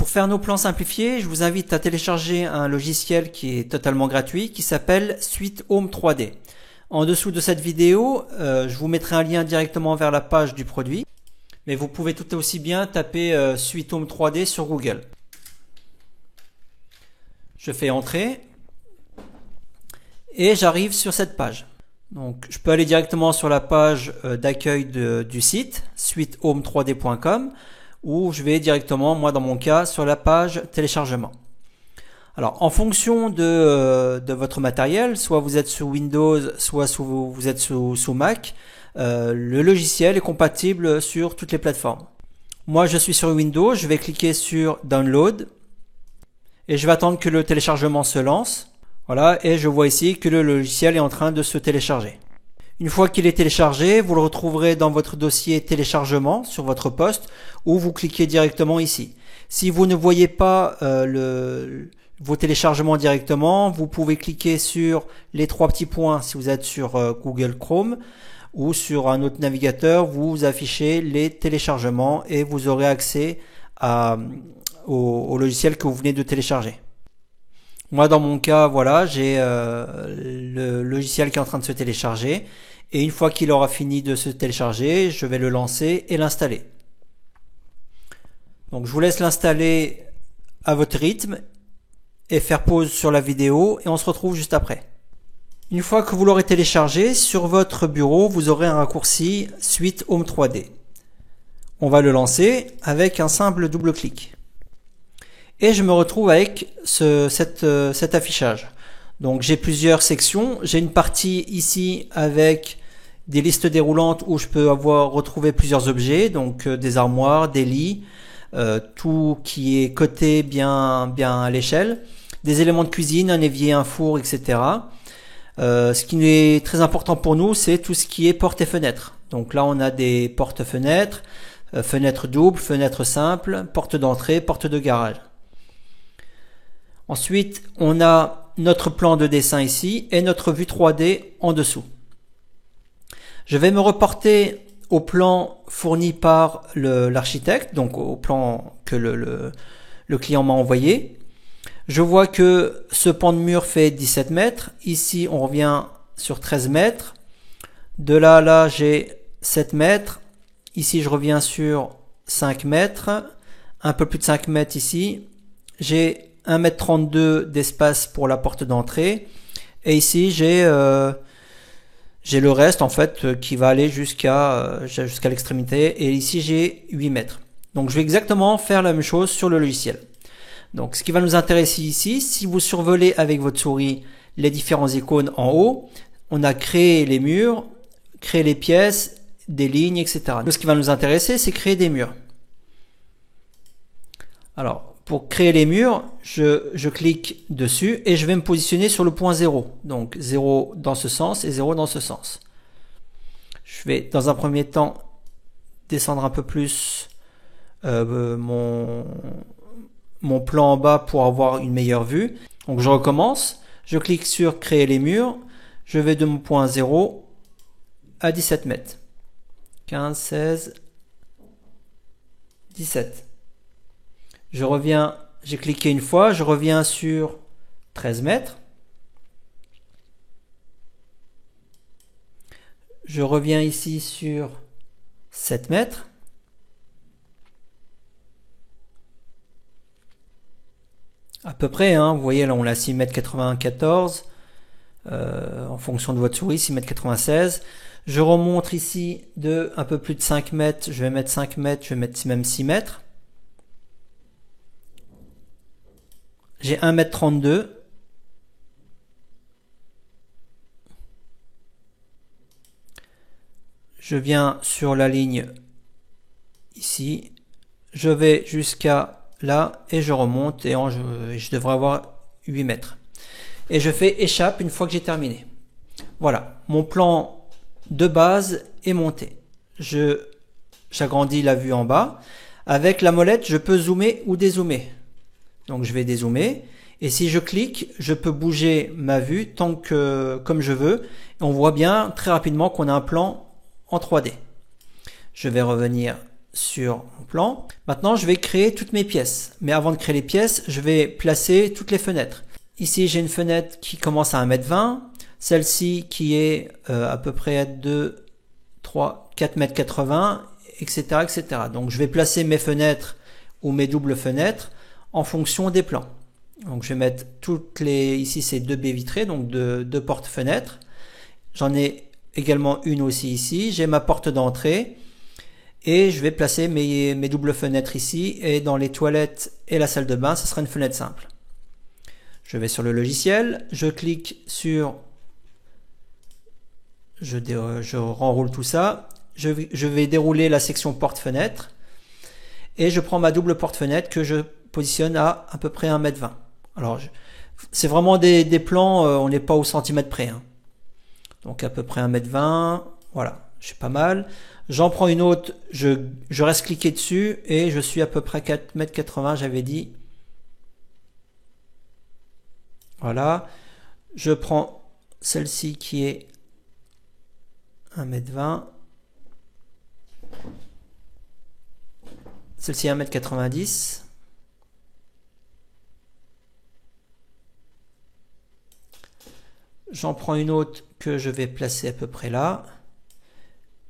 Pour faire nos plans simplifiés, je vous invite à télécharger un logiciel qui est totalement gratuit qui s'appelle Suite Home 3D. En dessous de cette vidéo, je vous mettrai un lien directement vers la page du produit, mais vous pouvez tout aussi bien taper Suite Home 3D sur Google. Je fais entrer et j'arrive sur cette page. Donc, je peux aller directement sur la page d'accueil du site suitehome3d.com ou je vais directement, moi dans mon cas, sur la page téléchargement. Alors, en fonction de votre matériel, soit vous êtes sous Windows, soit vous êtes sous Mac, le logiciel est compatible sur toutes les plateformes. Moi, je suis sur Windows, je vais cliquer sur Download et je vais attendre que le téléchargement se lance. Voilà, et je vois ici que le logiciel est en train de se télécharger. Une fois qu'il est téléchargé, vous le retrouverez dans votre dossier téléchargement sur votre poste ou vous cliquez directement ici. Si vous ne voyez pas vos téléchargements directement, vous pouvez cliquer sur les trois petits points si vous êtes sur Google Chrome ou sur un autre navigateur, vous affichez les téléchargements et vous aurez accès au logiciel que vous venez de télécharger. Moi, dans mon cas, voilà, j'ai le logiciel qui est en train de se télécharger. Et une fois qu'il aura fini de se télécharger, je vais le lancer et l'installer. Donc, je vous laisse l'installer à votre rythme et faire pause sur la vidéo et on se retrouve juste après. Une fois que vous l'aurez téléchargé, sur votre bureau, vous aurez un raccourci Suite Home 3D. On va le lancer avec un simple double-clic. Et je me retrouve avec cet affichage. Donc j'ai plusieurs sections. J'ai une partie ici avec des listes déroulantes où je peux retrouver plusieurs objets, donc des armoires, des lits, tout qui est coté bien à l'échelle, des éléments de cuisine, un évier, un four, etc. Ce qui est très important pour nous, c'est tout ce qui est portes et fenêtres. Donc là on a des portes-fenêtres, fenêtres doubles, fenêtres simples, portes d'entrée, portes de garage. Ensuite, on a notre plan de dessin ici et notre vue 3D en dessous. Je vais me reporter au plan fourni par l'architecte, donc au plan que le client m'a envoyé. Je vois que ce pan de mur fait 17 mètres. Ici, on revient sur 13 mètres. De là à là, j'ai 7 mètres. Ici, je reviens sur 5 mètres. Un peu plus de 5 mètres ici. J'ai 1,32 m d'espace pour la porte d'entrée et ici j'ai le reste en fait qui va aller jusqu'à l'extrémité et ici j'ai 8 mètres. Donc je vais exactement faire la même chose sur le logiciel. Donc ce qui va nous intéresser ici, si vous survolez avec votre souris les différents icônes en haut, on a créé les murs, créé les pièces, des lignes, etc. Donc, ce qui va nous intéresser, c'est créer des murs. Alors pour créer les murs, je clique dessus et je vais me positionner sur le point 0. Donc 0 dans ce sens et 0 dans ce sens. Je vais dans un premier temps descendre un peu plus mon plan en bas pour avoir une meilleure vue. Donc je recommence, je clique sur créer les murs, je vais de mon point 0 à 17 mètres. 15, 16, 17. Je reviens, j'ai cliqué une fois, je reviens sur 13 mètres. Je reviens ici sur 7 mètres. À peu près, hein, vous voyez là on a 6,94 m en fonction de votre souris, 6,96 m. Je remonte ici de un peu plus de 5 mètres, je vais mettre 5 mètres, je vais mettre même 6 mètres. J'ai 1,32 m. Je viens sur la ligne ici. Je vais jusqu'à là et je remonte et je devrais avoir 8 mètres. Et je fais échappe une fois que j'ai terminé. Voilà, mon plan de base est monté. J'agrandis la vue en bas. Avec la molette, je peux zoomer ou dézoomer. Donc je vais dézoomer et si je clique, je peux bouger ma vue comme je veux. Et on voit bien très rapidement qu'on a un plan en 3D. Je vais revenir sur mon plan. Maintenant, je vais créer toutes mes pièces. Mais avant de créer les pièces, je vais placer toutes les fenêtres. Ici, j'ai une fenêtre qui commence à 1,20 m. Celle-ci qui est à peu près 2, 3, 4,80 m, etc., etc. Donc, je vais placer mes fenêtres ou mes doubles fenêtres en fonction des plans. Donc, je vais mettre toutes les... Ici, c'est 2 baies vitrées, donc deux portes-fenêtres. J'en ai également une aussi ici. J'ai ma porte d'entrée. Et je vais placer mes doubles fenêtres ici. Et dans les toilettes et la salle de bain, ce sera une fenêtre simple. Je vais sur le logiciel. Je clique sur... Je renroule tout ça. Je vais dérouler la section porte-fenêtre. Et je prends ma double porte-fenêtre que je positionne à peu près 1,20 m. Alors, c'est vraiment des plans, on n'est pas au centimètre près. Hein. Donc à peu près 1,20 m. Voilà, c'est pas mal. J'en prends une autre, je reste cliqué dessus et je suis à peu près 4,80 m, j'avais dit. Voilà. Je prends celle-ci qui est 1,20 m. Celle-ci 1,90 m. J'en prends une autre que je vais placer à peu près là.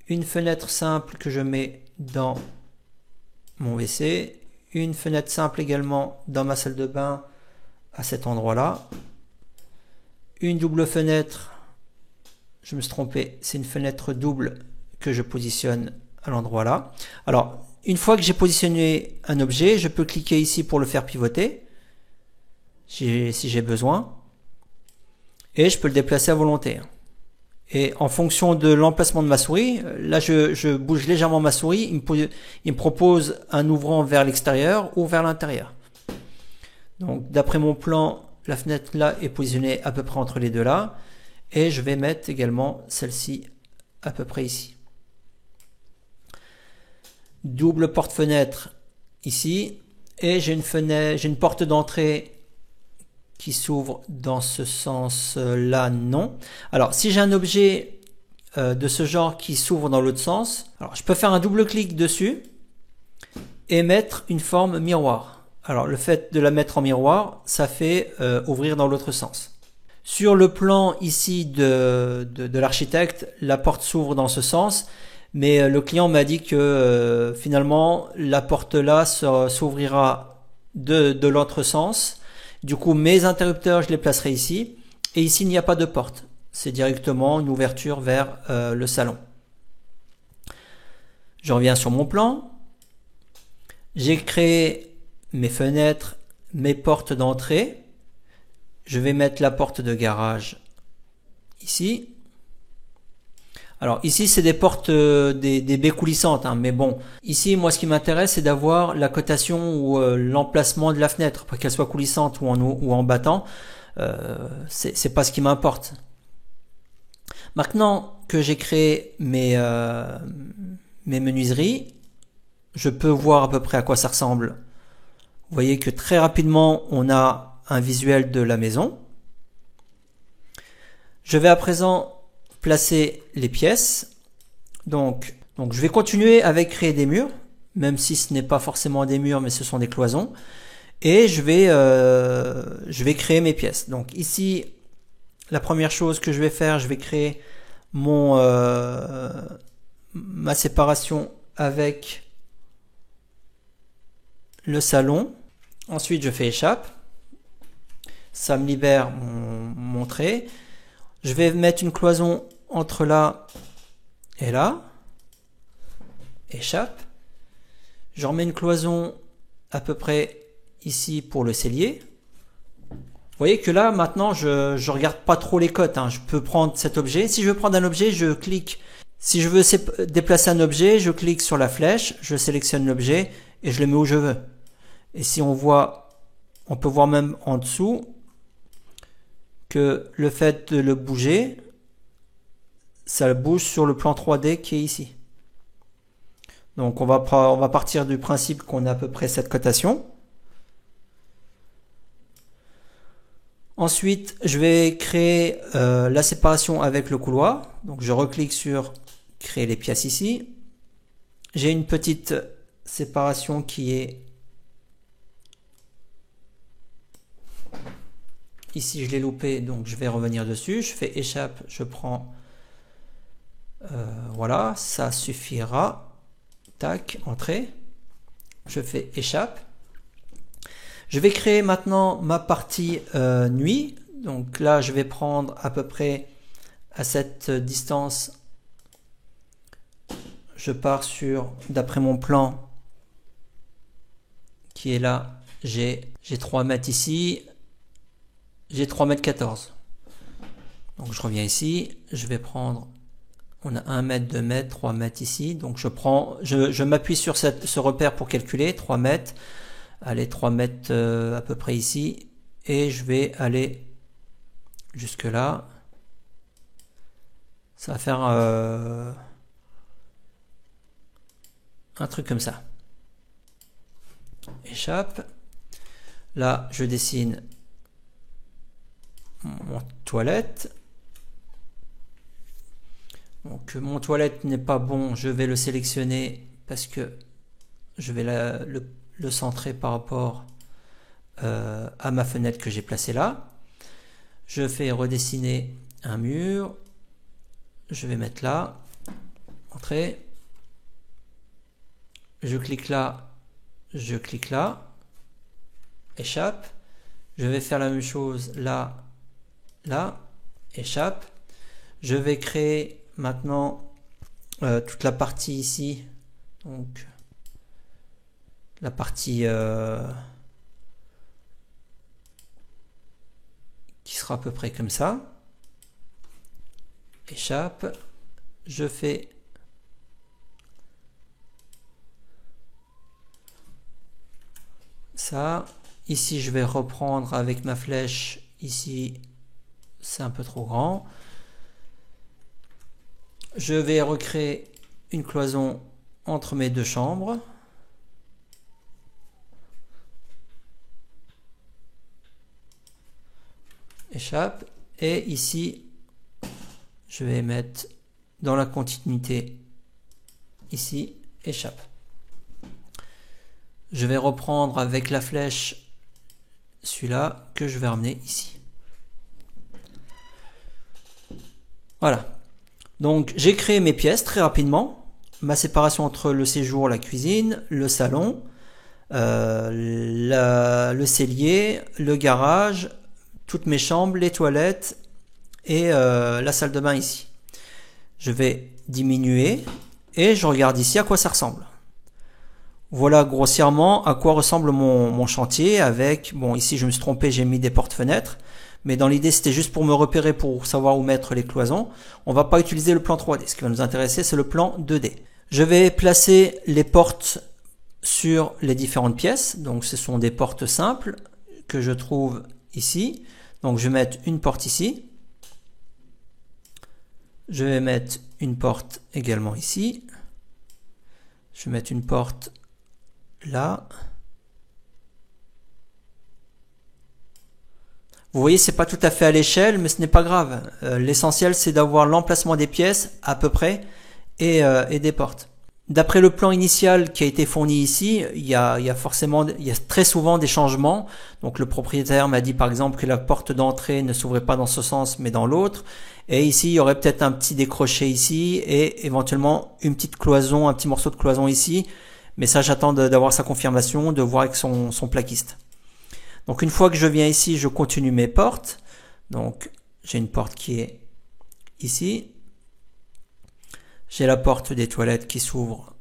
Une fenêtre simple que je mets dans mon WC. Une fenêtre simple également dans ma salle de bain à cet endroit-là. Une double fenêtre. Je me suis trompé. C'est une fenêtre double que je positionne à l'endroit là. Alors, une fois que j'ai positionné un objet, je peux cliquer ici pour le faire pivoter. Si j'ai besoin. Et je peux le déplacer à volonté. Et en fonction de l'emplacement de ma souris, là je bouge légèrement ma souris, il me propose un ouvrant vers l'extérieur ou vers l'intérieur. Donc d'après mon plan, la fenêtre là est positionnée à peu près entre les deux là. Et je vais mettre également celle-ci à peu près ici. Double porte-fenêtre ici. Et j'ai une porte d'entrée qui s'ouvre dans ce sens-là, non. Alors, si j'ai un objet de ce genre qui s'ouvre dans l'autre sens, alors je peux faire un double clic dessus et mettre une forme miroir. Alors, le fait de la mettre en miroir, ça fait ouvrir dans l'autre sens. Sur le plan ici de l'architecte, la porte s'ouvre dans ce sens, mais le client m'a dit que finalement, la porte là s'ouvrira de l'autre sens. Du coup, mes interrupteurs, je les placerai ici. Et ici, il n'y a pas de porte. C'est directement une ouverture vers le salon. Je reviens sur mon plan. J'ai créé mes fenêtres, mes portes d'entrée. Je vais mettre la porte de garage ici. Alors ici, c'est des portes, des baies coulissantes, hein, mais bon, ici, moi, ce qui m'intéresse, c'est d'avoir la cotation ou l'emplacement de la fenêtre, pas qu'elle soit coulissante ou en battant, c'est pas ce qui m'importe. Maintenant que j'ai créé mes menuiseries, je peux voir à peu près à quoi ça ressemble. Vous voyez que très rapidement, on a un visuel de la maison. Je vais à présent placer les pièces. Donc je vais continuer avec créer des murs, même si ce n'est pas forcément des murs, mais ce sont des cloisons. Et je vais créer mes pièces. Donc ici, la première chose que je vais faire, je vais créer ma séparation avec le salon. Ensuite, je fais échappe. Ça me libère mon trait. Je vais mettre une cloison entre là et là. Échappe. Je remets une cloison à peu près ici pour le cellier. Vous voyez que là, maintenant, je regarde pas trop les cotes. Hein. Je peux prendre cet objet. Si je veux prendre un objet, je clique. Si je veux déplacer un objet, je clique sur la flèche, je sélectionne l'objet et je le mets où je veux. Et si on peut voir même en dessous que le fait de le bouger, ça bouge sur le plan 3D qui est ici. Donc on va partir du principe qu'on a à peu près cette cotation. Ensuite, je vais créer la séparation avec le couloir. Donc je reclique sur créer les pièces ici. j'ai une petite séparation qui est ici, je l'ai loupé, donc je vais revenir dessus. Je fais échappe, je prends, voilà, ça suffira. Tac, entrée. Je fais échappe. Je vais créer maintenant ma partie nuit. Donc là, je vais prendre à peu près à cette distance. Je pars sur, d'après mon plan qui est là, j'ai 3 mètres ici, j'ai 3 mètres 14. Donc je reviens ici, je vais prendre, on a 1 mètre, 2 mètres, 3 mètres ici. Donc je m'appuie sur ce repère pour calculer, 3 mètres. Allez, 3 mètres à peu près ici. Et je vais aller jusque là. Ça va faire un truc comme ça. Échappe. Là, je dessine mon toilette. Donc mon toilette n'est pas bon, je vais le sélectionner parce que je vais le centrer par rapport à ma fenêtre que j'ai placée là. Je fais redessiner un mur. Je vais mettre là. Entrée. Je clique là. Je clique là. Échappe. Je vais faire la même chose là. Là. Échappe. Je vais créer maintenant toute la partie ici. Donc la partie qui sera à peu près comme ça. Échappe. Je fais ça. Ici, je vais reprendre avec ma flèche. Ici, c'est un peu trop grand. Je vais recréer une cloison entre mes deux chambres. Échappe. Et ici, je vais mettre dans la continuité ici, échappe. Je vais reprendre avec la flèche celui-là que je vais ramener ici. Voilà. Donc j'ai créé mes pièces très rapidement. Ma séparation entre le séjour, la cuisine, le salon, le cellier, le garage, toutes mes chambres, les toilettes et la salle de bain ici. Je vais diminuer et je regarde ici à quoi ça ressemble. Voilà grossièrement à quoi ressemble mon chantier avec, bon ici je me suis trompé, j'ai mis des portes-fenêtres, mais dans l'idée c'était juste pour me repérer, pour savoir où mettre les cloisons. On va pas utiliser le plan 3D, ce qui va nous intéresser c'est le plan 2D. Je vais placer les portes sur les différentes pièces, donc ce sont des portes simples que je trouve ici. Donc je vais mettre une porte ici. Je vais mettre une porte également ici. Je vais mettre une porte là. Vous voyez, c'est pas tout à fait à l'échelle, mais ce n'est pas grave. L'essentiel, c'est d'avoir l'emplacement des pièces à peu près et des portes. D'après le plan initial qui a été fourni ici, il y a très souvent des changements. Donc le propriétaire m'a dit par exemple que la porte d'entrée ne s'ouvrait pas dans ce sens mais dans l'autre. Et ici, il y aurait peut-être un petit décroché ici et éventuellement une petite cloison, un petit morceau de cloison ici. Mais ça, j'attends d'avoir sa confirmation, de voir avec son plaquiste. Donc une fois que je viens ici, je continue mes portes. Donc j'ai une porte qui est ici. J'ai la porte des toilettes qui s'ouvre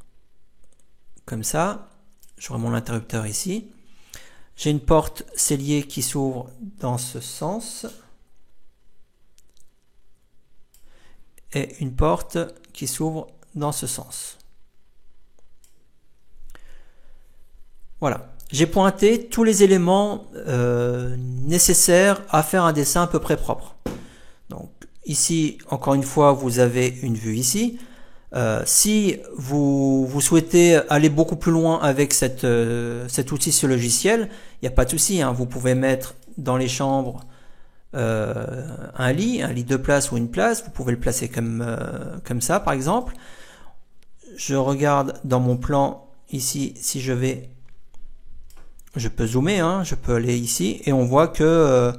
comme ça. J'aurai mon interrupteur ici. J'ai une porte cellier qui s'ouvre dans ce sens. Et une porte qui s'ouvre dans ce sens. Voilà. J'ai pointé tous les éléments nécessaires à faire un dessin à peu près propre. Donc ici, encore une fois, vous avez une vue ici. Si vous souhaitez aller beaucoup plus loin avec cet outil, ce logiciel, il n'y a pas de souci, hein. Vous pouvez mettre dans les chambres un lit 2 places ou une place. Vous pouvez le placer comme ça, par exemple. je regarde dans mon plan ici, si je peux zoomer, hein, je peux aller ici et on voit que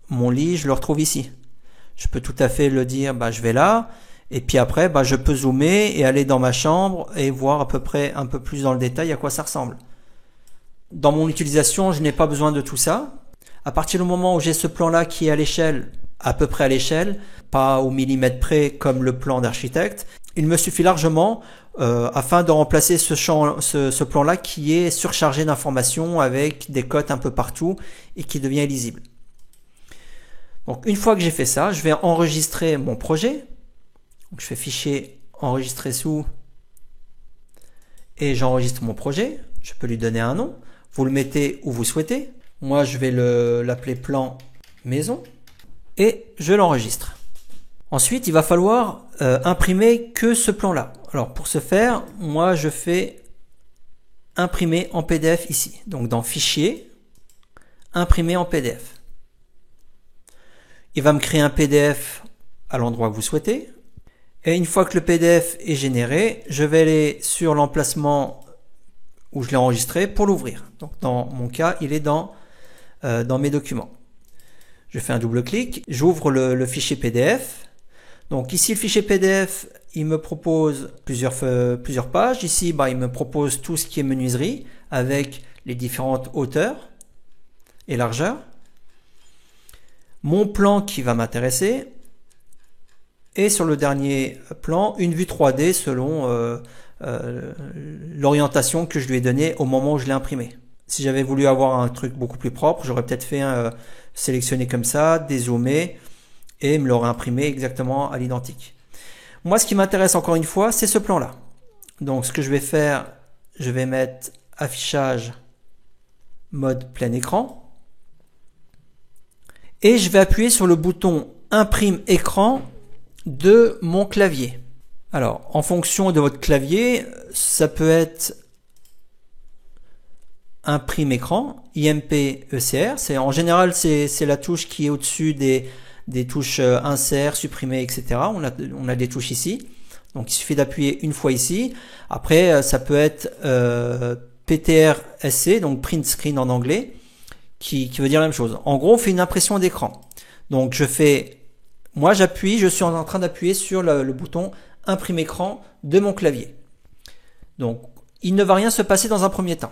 mon lit, je le retrouve ici. Je peux tout à fait le dire, je vais là, et puis après, je peux zoomer et aller dans ma chambre et voir à peu près un peu plus dans le détail à quoi ça ressemble. Dans mon utilisation, je n'ai pas besoin de tout ça. À partir du moment où j'ai ce plan-là qui est à l'échelle, à peu près à l'échelle, pas au millimètre près comme le plan d'architecte, il me suffit largement afin de remplacer ce plan-là qui est surchargé d'informations avec des cotes un peu partout et qui devient illisible. Donc une fois que j'ai fait ça, je vais enregistrer mon projet. Donc, je fais fichier enregistrer sous et j'enregistre mon projet. Je peux lui donner un nom. Vous le mettez où vous souhaitez. Moi, je vais l'appeler plan maison et je l'enregistre. Ensuite, il va falloir imprimer que ce plan-là. Alors, pour ce faire, moi, je fais imprimer en PDF ici. Donc, dans Fichier, imprimer en PDF. Il va me créer un PDF à l'endroit que vous souhaitez. Et une fois que le PDF est généré, je vais aller sur l'emplacement où je l'ai enregistré pour l'ouvrir. Donc, dans mon cas, il est dans mes documents. Je fais un double clic, j'ouvre le fichier PDF. Donc ici, le fichier PDF, il me propose plusieurs pages. Ici, il me propose tout ce qui est menuiserie avec les différentes hauteurs et largeurs. Mon plan qui va m'intéresser. Et sur le dernier plan, une vue 3D selon l'orientation que je lui ai donnée au moment où je l'ai imprimé. Si j'avais voulu avoir un truc beaucoup plus propre, j'aurais peut-être fait sélectionner comme ça, dézoomer et me l'aurait imprimé exactement à l'identique. Moi, ce qui m'intéresse encore une fois, c'est ce plan-là. Donc, ce que je vais faire, je vais mettre affichage mode plein écran et je vais appuyer sur le bouton imprime écran de mon clavier. Alors, en fonction de votre clavier, ça peut être imprime écran, IMP ECR. En général, c'est la touche qui est au-dessus des touches insert, supprimer, etc. On a des touches ici. Donc, il suffit d'appuyer une fois ici. Après, ça peut être PTR-SC, donc print screen en anglais, qui veut dire la même chose. En gros, on fait une impression d'écran. Donc, moi, je suis en train d'appuyer sur le bouton imprime écran de mon clavier. Donc, il ne va rien se passer dans un premier temps.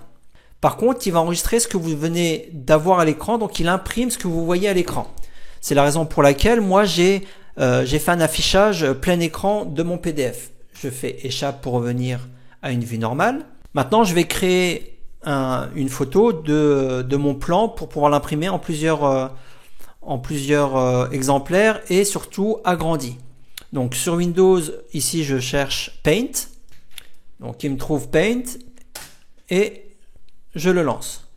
Par contre, il va enregistrer ce que vous venez d'avoir à l'écran, donc il imprime ce que vous voyez à l'écran. C'est la raison pour laquelle moi j'ai fait un affichage plein écran de mon PDF. Je fais échappe pour revenir à une vue normale. Maintenant, je vais créer une photo de mon plan pour pouvoir l'imprimer en plusieurs exemplaires et surtout agrandi. Donc sur Windows, ici je cherche Paint. Donc il me trouve Paint et je le lance.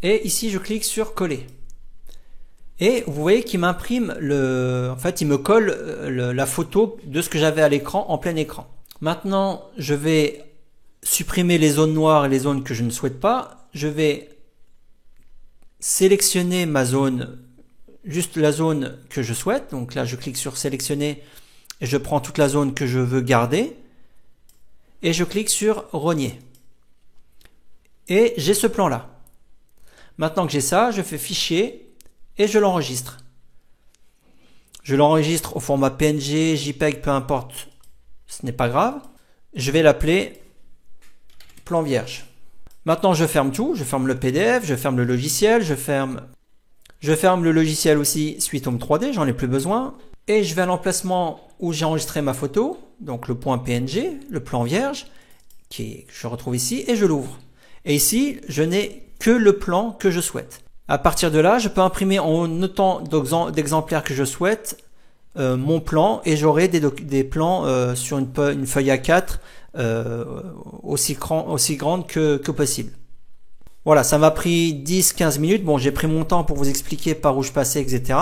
Et ici je clique sur coller. Et vous voyez qu'il m'imprime il me colle la photo de ce que j'avais à l'écran en plein écran. Maintenant, je vais supprimer les zones noires et les zones que je ne souhaite pas. Je vais sélectionner ma zone, juste la zone que je souhaite. Donc là, je clique sur sélectionner et je prends toute la zone que je veux garder. Et je clique sur rogner. Et j'ai ce plan-là. Maintenant que j'ai ça, je fais fichier et je l'enregistre. Je l'enregistre au format PNG, JPEG, peu importe, ce n'est pas grave. Je vais l'appeler plan vierge. Maintenant, je ferme tout. Je ferme le PDF, je ferme le logiciel, je ferme le logiciel aussi Suite Home 3D, j'en ai plus besoin. Et je vais à l'emplacement où j'ai enregistré ma photo, donc le point PNG, le plan vierge, que je retrouve ici, et je l'ouvre. Et ici, je n'ai que le plan que je souhaite. À partir de là, je peux imprimer en autant d'exemplaires que je souhaite mon plan et j'aurai des plans sur une feuille A4 aussi grande que possible. Voilà, ça m'a pris 10-15 minutes. Bon, j'ai pris mon temps pour vous expliquer par où je passais, etc.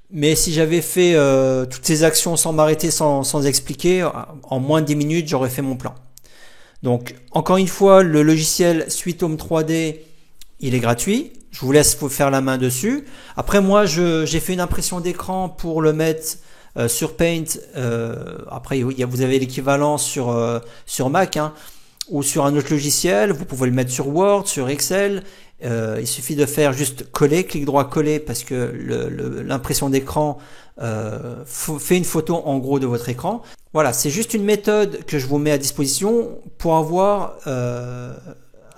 Mais si j'avais fait toutes ces actions sans m'arrêter, sans expliquer, en moins de 10 minutes, j'aurais fait mon plan. Donc, encore une fois, le logiciel Suite Home 3D, il est gratuit. Je vous laisse faire la main dessus. Après, moi, j'ai fait une impression d'écran pour le mettre Sur Paint, après vous avez l'équivalent sur Mac, hein, ou sur un autre logiciel. Vous pouvez le mettre sur Word, sur Excel. Il suffit de faire juste coller, clic droit coller, parce que l'impression d'écran fait une photo en gros de votre écran. Voilà, c'est juste une méthode que je vous mets à disposition pour avoir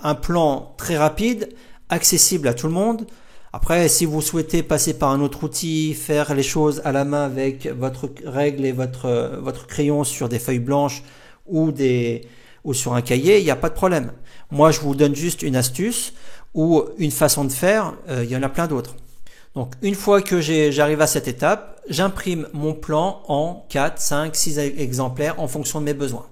un plan très rapide, accessible à tout le monde. Après, si vous souhaitez passer par un autre outil, faire les choses à la main avec votre règle et votre crayon sur des feuilles blanches ou sur un cahier, il n'y a pas de problème. Moi, je vous donne juste une astuce ou une façon de faire. Il y en a plein d'autres. Donc, une fois que j'arrive à cette étape, j'imprime mon plan en 4, 5, 6 exemplaires en fonction de mes besoins.